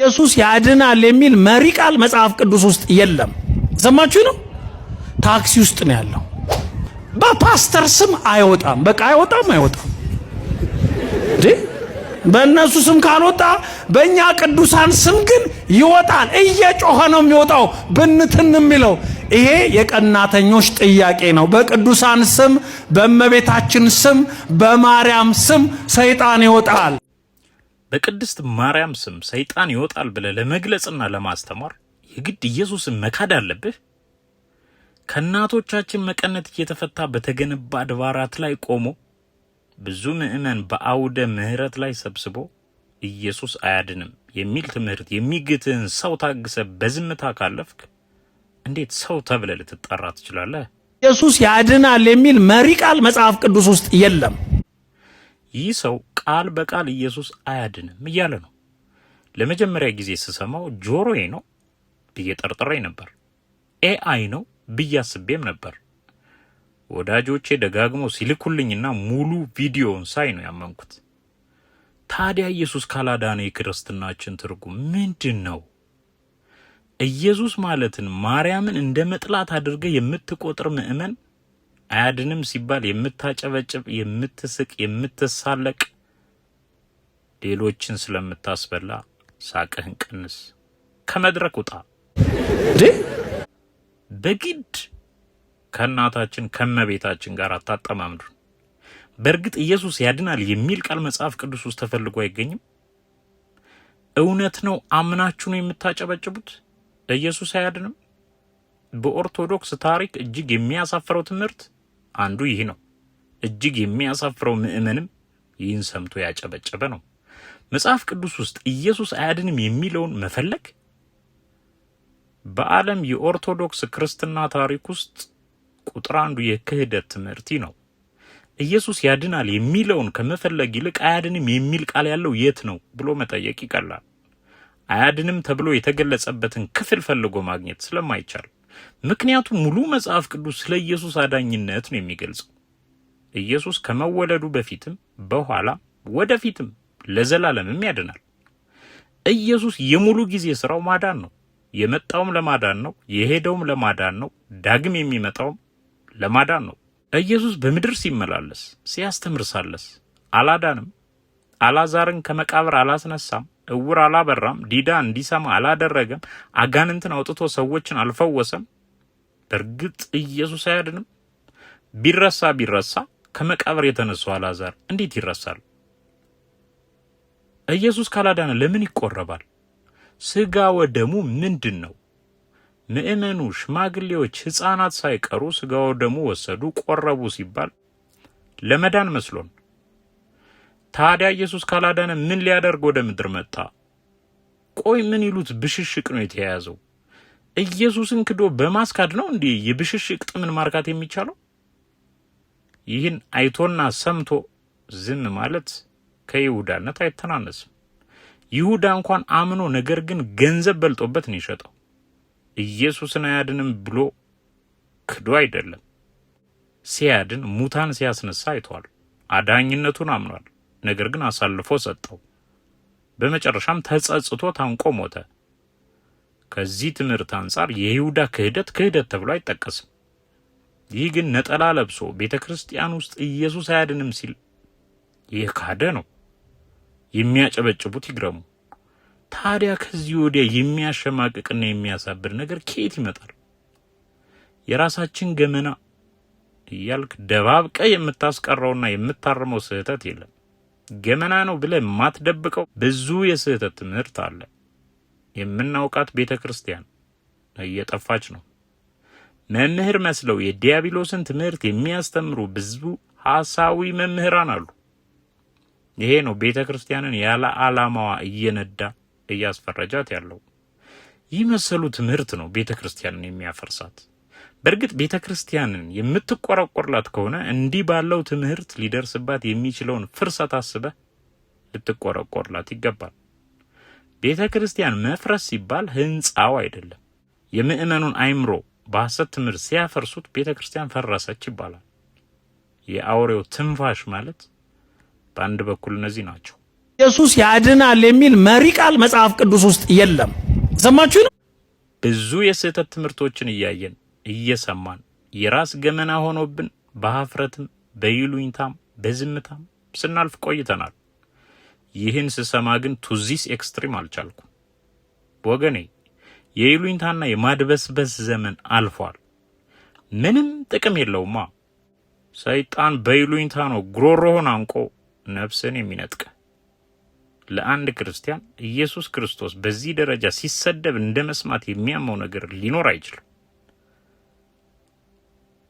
ኢየሱስ ያድናል የሚል መሪ ቃል መጽሐፍ ቅዱስ ውስጥ የለም። ሰማችሁ ነው? ታክሲ ውስጥ ነው ያለው። በፓስተር ስም አይወጣም። በቃ አይወጣም። በእነሱ ስም ካልወጣ በእኛ ቅዱሳን ስም ግን ይወጣል። እየጮኸ ነው የሚወጣው ብንትን የሚለው። ይሄ የቀናተኞች ጥያቄ ነው። በቅዱሳን ስም፣ በእመቤታችን ስም፣ በማርያም ስም ሰይጣን ይወጣል። በቅድስት ማርያም ስም ሰይጣን ይወጣል ብለህ ለመግለጽና ለማስተማር የግድ ኢየሱስን መካድ አለብህ? ከእናቶቻችን መቀነት እየተፈታ በተገነባ አድባራት ላይ ቆሞ ብዙ ምእመን በአውደ ምሕረት ላይ ሰብስቦ ኢየሱስ አያድንም የሚል ትምህርት የሚግትህን ሰው ታግሰ በዝምታ ካለፍክ እንዴት ሰው ተብለህ ልትጠራ ትችላለህ? ኢየሱስ ያድናል የሚል መሪ ቃል መጽሐፍ ቅዱስ ውስጥ የለም። ይህ ሰው ቃል በቃል ኢየሱስ አያድንም እያለ ነው። ለመጀመሪያ ጊዜ ስሰማው ጆሮዬ ነው ብዬ ጠርጥሬ ነበር። ኤአይ ነው ብዬ አስቤም ነበር። ወዳጆቼ ደጋግሞ ሲልኩልኝና ሙሉ ቪዲዮውን ሳይ ነው ያመንኩት። ታዲያ ኢየሱስ ካላዳነ የክርስትናችን ትርጉም ምንድን ነው? ኢየሱስ ማለትን ማርያምን እንደ መጥላት አድርገህ የምትቆጥር ምእመን አያድንም ሲባል የምታጨበጭብ፣ የምትስቅ፣ የምትሳለቅ፣ ሌሎችን ስለምታስበላ ሳቅህን ቀንስ፣ ከመድረክ ውጣ። በግድ ከእናታችን ከመቤታችን ጋር አታጠማምዱን። በእርግጥ ኢየሱስ ያድናል የሚል ቃል መጽሐፍ ቅዱስ ውስጥ ተፈልጎ አይገኝም። እውነት ነው አምናችሁ ነው የምታጨበጭቡት? ኢየሱስ አያድንም። በኦርቶዶክስ ታሪክ እጅግ የሚያሳፍረው ትምህርት አንዱ ይህ ነው። እጅግ የሚያሳፍረው ምእመንም ይህን ሰምቶ ያጨበጨበ ነው። መጽሐፍ ቅዱስ ውስጥ ኢየሱስ አያድንም የሚለውን መፈለግ በዓለም የኦርቶዶክስ ክርስትና ታሪክ ውስጥ ቁጥር አንዱ የክህደት ትምህርት ነው። ኢየሱስ ያድናል የሚለውን ከመፈለግ ይልቅ አያድንም የሚል ቃል ያለው የት ነው ብሎ መጠየቅ ይቀላል። አያድንም ተብሎ የተገለጸበትን ክፍል ፈልጎ ማግኘት ስለማይቻል፣ ምክንያቱም ሙሉ መጽሐፍ ቅዱስ ስለ ኢየሱስ አዳኝነት ነው የሚገልጸው። ኢየሱስ ከመወለዱ በፊትም በኋላ ወደፊትም ለዘላለምም ያድናል። ኢየሱስ የሙሉ ጊዜ ስራው ማዳን ነው። የመጣውም ለማዳን ነው፣ የሄደውም ለማዳን ነው፣ ዳግም የሚመጣውም ለማዳን ነው። ኢየሱስ በምድር ሲመላለስ ሲያስተምር ሳለስ አላዳንም። አላዛርን ከመቃብር አላስነሳም፣ እውር አላበራም፣ ዲዳ እንዲሰማ አላደረገም፣ አጋንንትን አውጥቶ ሰዎችን አልፈወሰም። በእርግጥ ኢየሱስ አያድንም። ቢረሳ ከመቃብር የተነሳው አላዛር እንዴት ይረሳል? ኢየሱስ ካላዳነ ለምን ይቆረባል? ስጋ ወደሙ ምንድን ነው? ምእመኑ፣ ሽማግሌዎች፣ ሕፃናት ሳይቀሩ ስጋ ወደሙ ወሰዱ፣ ቆረቡ ሲባል ለመዳን መስሎን። ታዲያ ኢየሱስ ካላዳነ ምን ሊያደርግ ወደ ምድር መጣ? ቆይ ምን ይሉት ብሽሽቅ ነው የተያያዘው? ኢየሱስን ክዶ በማስካድ ነው እንዴ የብሽሽቅ ጥምን ማርካት የሚቻለው? ይህን አይቶና ሰምቶ ዝም ማለት ከይሁዳነት አይተናነስም። ይሁዳ እንኳን አምኖ ነገር ግን ገንዘብ በልጦበት ነው የሸጠው። ኢየሱስን አያድንም ብሎ ክዶ አይደለም። ሲያድን ሙታን ሲያስነሳ አይቷል። አዳኝነቱን አምኗል። ነገር ግን አሳልፎ ሰጠው። በመጨረሻም ተጸጽቶ ታንቆ ሞተ። ከዚህ ትምህርት አንጻር የይሁዳ ክህደት ተብሎ አይጠቀስም። ይህ ግን ነጠላ ለብሶ ቤተክርስቲያን ውስጥ ኢየሱስ አያድንም ሲል የካደ ነው። የሚያጨበጭቡት ይግረሙ። ታዲያ ከዚህ ወዲያ የሚያሸማቅቅና የሚያሳብድ ነገር ከየት ይመጣል? የራሳችን ገመና እያልክ ደባብቀ የምታስቀረውና የምታርመው ስህተት የለም። ገመና ነው ብለህ የማትደብቀው ብዙ የስህተት ትምህርት አለ። የምናውቃት ቤተክርስቲያን እየጠፋች ነው። መምህር መስለው የዲያብሎስን ትምህርት የሚያስተምሩ ብዙ ሐሳዊ መምህራን አሉ። ይሄ ነው ቤተክርስቲያንን ያለ ዓላማዋ እየነዳ እያስፈረጃት ያለው። ይህ መሰሉ ትምህርት ነው ቤተክርስቲያንን የሚያፈርሳት። በእርግጥ ቤተክርስቲያንን የምትቆረቆርላት ከሆነ እንዲህ ባለው ትምህርት ሊደርስባት የሚችለውን ፍርሰት አስበህ ልትቆረቆርላት ይገባል። ቤተክርስቲያን መፍረስ ሲባል ህንጻው አይደለም። የምእመኑን አይምሮ በሐሰት ትምህርት ሲያፈርሱት ቤተክርስቲያን ፈረሰች ይባላል። የአውሬው ትንፋሽ ማለት በአንድ በኩል እነዚህ ናቸው። ኢየሱስ ያድናል የሚል መሪ ቃል መጽሐፍ ቅዱስ ውስጥ የለም። ሰማችሁ ነው። ብዙ የስህተት ትምህርቶችን እያየን እየሰማን የራስ ገመና ሆኖብን በሀፍረትም በይሉኝታም በዝምታም ስናልፍ ቆይተናል። ይህን ስሰማ ግን ቱዚስ ኤክስትሪም አልቻልኩም። ወገኔ የይሉኝታና የማድበስበስ ዘመን አልፏል። ምንም ጥቅም የለውማ። ሰይጣን በይሉኝታ ነው ጉሮሮህን አንቆ ነፍስን የሚነጥቅ። ለአንድ ክርስቲያን ኢየሱስ ክርስቶስ በዚህ ደረጃ ሲሰደብ እንደ መስማት የሚያመው ነገር ሊኖር አይችልም።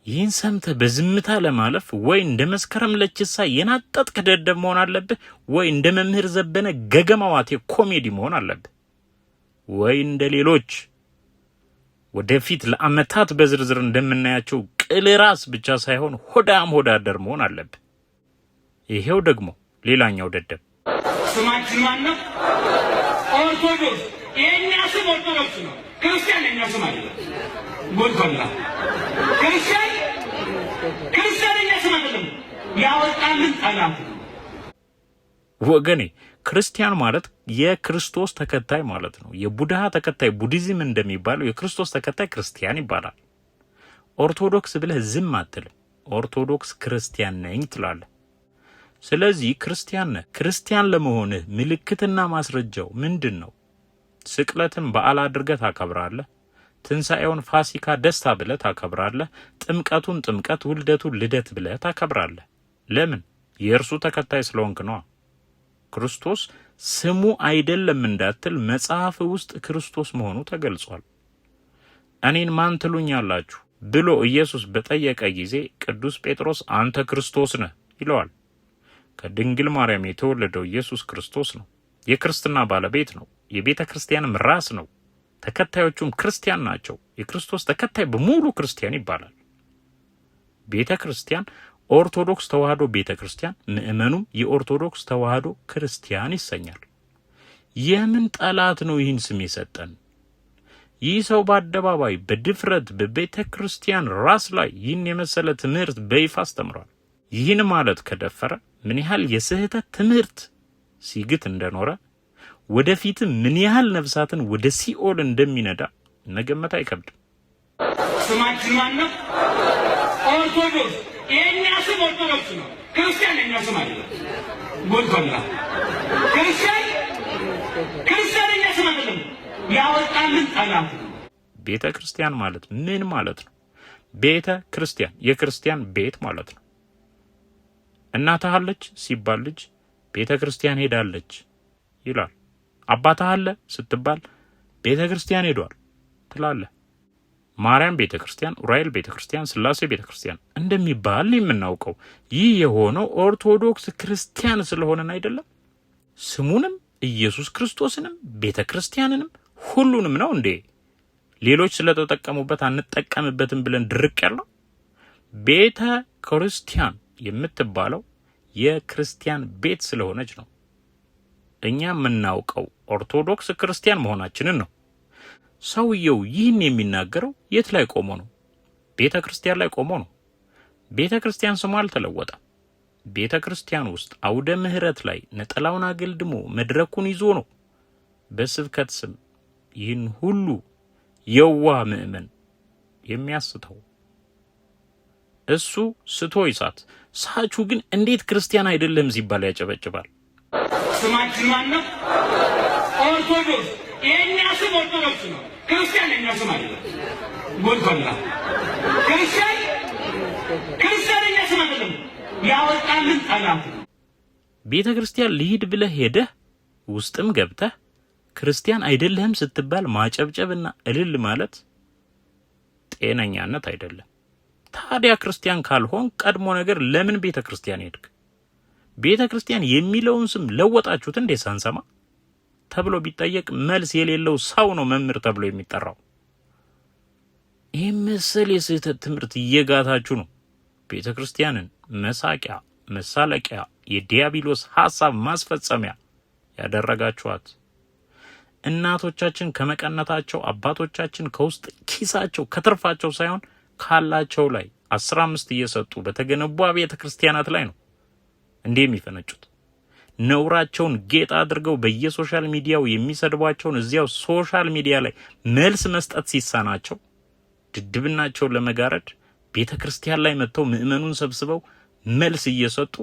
ይህን ሰምተህ በዝምታ ለማለፍ ወይ እንደ መስከረም ለችሳ የናጠጥክ ደደብ መሆን አለብህ፣ ወይ እንደ መምህር ዘበነ ገገማዋቴ ኮሜዲ መሆን አለብህ፣ ወይ እንደ ሌሎች ወደፊት ለአመታት በዝርዝር እንደምናያቸው ቅልራስ ብቻ ሳይሆን ሆዳም ሆዳደር መሆን አለብህ። ይሄው ደግሞ ሌላኛው ደደብ ስማችን ማን ነው? ኦርቶዶክስ። የኛ ስም ኦርቶዶክስ ነው። ክርስቲያን የኛ ስም አይደለም። ጎልጎላ ክርስቲያን የኛ ስም አይደለም። ያወጣልን ጠላት ነው። ወገኔ ክርስቲያን ማለት የክርስቶስ ተከታይ ማለት ነው። የቡድሃ ተከታይ ቡዲዝም እንደሚባለው የክርስቶስ ተከታይ ክርስቲያን ይባላል። ኦርቶዶክስ ብለህ ዝም አትልም። ኦርቶዶክስ ክርስቲያን ነኝ ትላለህ። ስለዚህ ክርስቲያን ነህ። ክርስቲያን ለመሆንህ ምልክትና ማስረጃው ምንድን ነው? ስቅለትን በዓል አድርገህ ታከብራለህ። ትንሣኤውን ፋሲካ ደስታ ብለህ ታከብራለህ። ጥምቀቱን ጥምቀት፣ ውልደቱን ልደት ብለህ ታከብራለህ። ለምን? የእርሱ ተከታይ ስለሆንክ ነዋ። ክርስቶስ ስሙ አይደለም እንዳትል መጽሐፍ ውስጥ ክርስቶስ መሆኑ ተገልጿል። እኔን ማን ትሉኛላችሁ ብሎ ኢየሱስ በጠየቀ ጊዜ ቅዱስ ጴጥሮስ አንተ ክርስቶስ ነህ ይለዋል። ከድንግል ማርያም የተወለደው ኢየሱስ ክርስቶስ ነው። የክርስትና ባለቤት ነው። የቤተ ክርስቲያንም ራስ ነው። ተከታዮቹም ክርስቲያን ናቸው። የክርስቶስ ተከታይ በሙሉ ክርስቲያን ይባላል። ቤተ ክርስቲያን ኦርቶዶክስ ተዋህዶ ቤተ ክርስቲያን፣ ምእመኑም የኦርቶዶክስ ተዋህዶ ክርስቲያን ይሰኛል። የምን ጠላት ነው ይህን ስም የሰጠን? ይህ ሰው በአደባባይ በድፍረት በቤተ ክርስቲያን ራስ ላይ ይህን የመሰለ ትምህርት በይፋ አስተምሯል። ይህን ማለት ከደፈረ ምን ያህል የስህተት ትምህርት ሲግት እንደኖረ ወደፊትም ምን ያህል ነፍሳትን ወደ ሲኦል እንደሚነዳ መገመት አይከብድም። ስማችን ማን ነው? ኦርቶዶክስ። የኛ ስም ኦርቶዶክስ ነው። ክርስቲያን የኛ ስም አይደለም። ጎልጎላ ክርስቲያን የኛ ስም አይደለም። ያወጣልን ጠላት ነው። ቤተ ክርስቲያን ማለት ምን ማለት ነው? ቤተ ክርስቲያን የክርስቲያን ቤት ማለት ነው። እናትህ አለች ሲባል ልጅ ቤተ ክርስቲያን ሄዳለች ይላል። አባትህ አለ ስትባል ቤተ ክርስቲያን ሄዷል ትላለህ። ማርያም ቤተ ክርስቲያን፣ ኡራኤል ቤተ ክርስቲያን፣ ስላሴ ቤተ ክርስቲያን እንደሚባል የምናውቀው ይህ የሆነው ኦርቶዶክስ ክርስቲያን ስለሆነን አይደለም? ስሙንም ኢየሱስ ክርስቶስንም ቤተ ክርስቲያንንም ሁሉንም ነው እንዴ? ሌሎች ስለተጠቀሙበት አንጠቀምበትም ብለን ድርቅ ያለው? ቤተ ክርስቲያን የምትባለው የክርስቲያን ቤት ስለሆነች ነው። እኛ የምናውቀው ኦርቶዶክስ ክርስቲያን መሆናችንን ነው። ሰውየው ይህን የሚናገረው የት ላይ ቆሞ ነው? ቤተ ክርስቲያን ላይ ቆሞ ነው። ቤተ ክርስቲያን ስሙ አልተለወጠም። ቤተ ክርስቲያን ውስጥ አውደ ምሕረት ላይ ነጠላውን አገልድሞ መድረኩን ይዞ ነው በስብከት ስም ይህን ሁሉ የዋህ ምእመን የሚያስተው። እሱ ስቶ ይሳት፣ ሳቹ ግን እንዴት ክርስቲያን አይደለም ሲባል ያጨበጭባል። ስማችን ማን ነው? ኦርቶዶክስ። የኛ ስም ኦርቶዶክስ ነው። ክርስቲያን የኛ ስም አይደለም። ጎልጎላ ክርስቲያን የኛ ስም አይደለም። ያወጣልን ጠላት ነው። ቤተ ክርስቲያን ልሂድ ብለህ ሄደህ ውስጥም ገብተህ ክርስቲያን አይደለህም ስትባል ማጨብጨብና እልል ማለት ጤነኛነት አይደለም። ታዲያ ክርስቲያን ካልሆን ቀድሞ ነገር ለምን ቤተ ክርስቲያን ሄድክ? ቤተ ክርስቲያን የሚለውን ስም ለወጣችሁት እንዴ ሳንሰማ ተብሎ ቢጠየቅ መልስ የሌለው ሰው ነው መምህር ተብሎ የሚጠራው። ይህ መሰል የስህተት ትምህርት እየጋታችሁ ነው ቤተ ክርስቲያንን መሳቂያ፣ መሳለቂያ፣ የዲያብሎስ ሐሳብ ማስፈጸሚያ ያደረጋችኋት። እናቶቻችን ከመቀነታቸው፣ አባቶቻችን ከውስጥ ኪሳቸው ከትርፋቸው ሳይሆን ካላቸው ላይ 15 እየሰጡ በተገነቡ ቤተ ክርስቲያናት ላይ ነው እንዴ የሚፈነጩት። ነውራቸውን ጌጥ አድርገው በየሶሻል ሚዲያው የሚሰድቧቸውን እዚያው ሶሻል ሚዲያ ላይ መልስ መስጠት ሲሳናቸው ድድብናቸውን ለመጋረድ ቤተክርስቲያን ላይ መጥተው ምእመኑን ሰብስበው መልስ እየሰጡ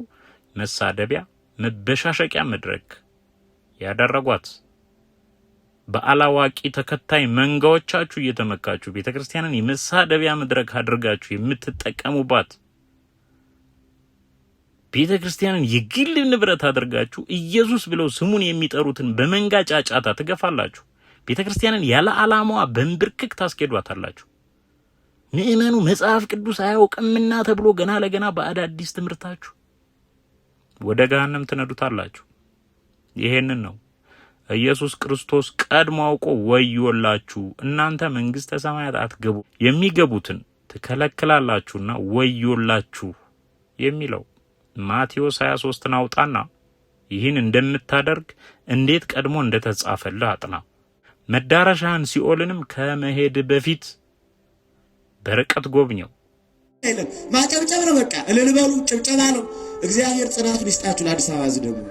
መሳደቢያ መበሻሸቂያ መድረክ ያደረጓት በአላዋቂ ተከታይ መንጋዎቻችሁ እየተመካችሁ ቤተክርስቲያንን የመሳደቢያ መድረክ አድርጋችሁ የምትጠቀሙባት ቤተክርስቲያንን የግል ንብረት አድርጋችሁ ኢየሱስ ብለው ስሙን የሚጠሩትን በመንጋ ጫጫታ ትገፋላችሁ። ቤተክርስቲያንን ያለ ዓላማዋ በእንብርክክ ታስኬዷታላችሁ። ምእመኑ መጽሐፍ ቅዱስ አያውቅምና ተብሎ ገና ለገና በአዳዲስ ትምህርታችሁ ወደ ገሃነም ትነዱታላችሁ። ይሄንን ነው ኢየሱስ ክርስቶስ ቀድሞ አውቆ ወዮላችሁ እናንተ መንግስተ ሰማያት አትገቡ የሚገቡትን ትከለክላላችሁና ወዮላችሁ የሚለው። ማቴዎስ 23 አውጣና ይህን እንደምታደርግ እንዴት ቀድሞ እንደተጻፈልህ አጥና። መዳረሻህን ሲኦልንም ከመሄድ በፊት በርቀት ጎብኘው። ማጨብጨብ ነው በቃ እልል በሉ፣ ጭብጨባ ነው። እግዚአብሔር ጽናቱን ይስጣችሁ። ለአዲስ አበባ ሕዝብ ደግሞ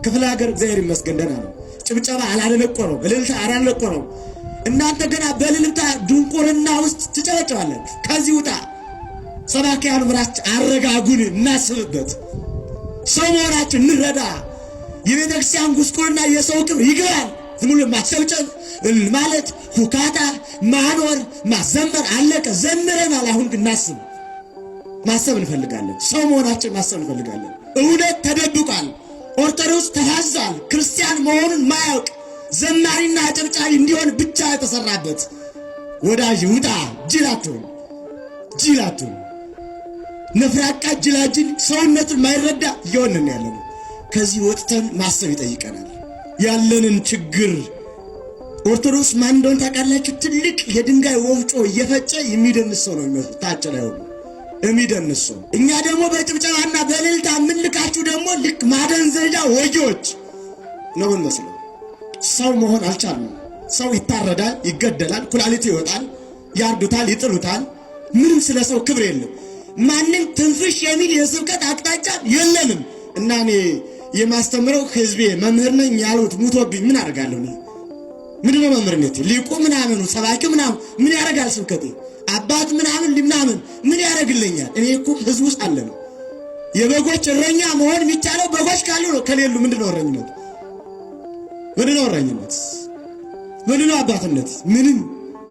ክፍለ ሀገር እግዚአብሔር ይመስገን ደህና ነው። ጭብጨባ አላለቆረው፣ እልልታ አላለቆረው። እናንተ ገና በእልልታ ድንቁርና ውስጥ ትጨበጨባላችሁ። ከዚህ ውጣ። ሰባኪያኑ ምራች አረጋጉን፣ እናስብበት። ሰው መሆናችን እንረዳ። የቤተክርስቲያን ጉስቁልና የሰው ክብር ይገባል። ዝም ብሎ ማጨብጨብ ማለት ሁካታ ማኖር ማዘመር አለቀ። ዘምረናል። አሁን ግን እናስብ፣ ማሰብ እንፈልጋለን። ሰው መሆናችን ማሰብ እንፈልጋለን። እውነት ተደብቋል። ኦርቶዶክስ ተፋዛል። ክርስቲያን መሆኑን ማያውቅ ዘማሪና አጨብጫቢ እንዲሆን ብቻ የተሰራበት ወዳጅ ውጣ። ጅላቱ ነፍራቃ ጅላጅል ሰውነቱን ማይረዳ እየሆንን ያለነው። ከዚህ ወጥተን ማሰብ ይጠይቀናል። ያለንን ችግር ኦርቶዶክስ ማን እንደሆነ ታውቃላችሁ? ትልቅ የድንጋይ ወፍጮ እየፈጨ የሚደንስ ሰው ነው የሚመስለው። ታች ላይ ሆኖ የሚደንስ ሰው። እኛ ደግሞ በጭብጨባና በእልልታ የምንልካችሁ ደግሞ ልክ ማደንዘዣ ወጊዎች ነው የምንመስለው። ሰው መሆን አልቻልንም። ሰው ይታረዳል፣ ይገደላል፣ ኩላሊቱ ይወጣል፣ ያርዱታል፣ ይጥሉታል። ምንም ስለ ሰው ክብር የለም። ማንም ትንፍሽ የሚል የስብከት አቅጣጫ የለንም። እና እኔ የማስተምረው ህዝቤ መምህር ነኝ ያሉት ሙቶብኝ ምን አደርጋለሁ? ምንድነው መምህርነቴ? ሊቁ ምናምኑ ሰባኪው ምናምን ምን ያደርጋል? ስብከቴ አባት ምናምን ሊምናምን ምን ያደርግልኛል? እኔ እኮ ህዝብ ውስጥ አለ ነው። የበጎች እረኛ መሆን የሚቻለው በጎች ካሉ ነው። ከሌሉ ምንድነው እረኝነት? ምንድነው እረኝነት? ምንድነው አባትነት? ምንም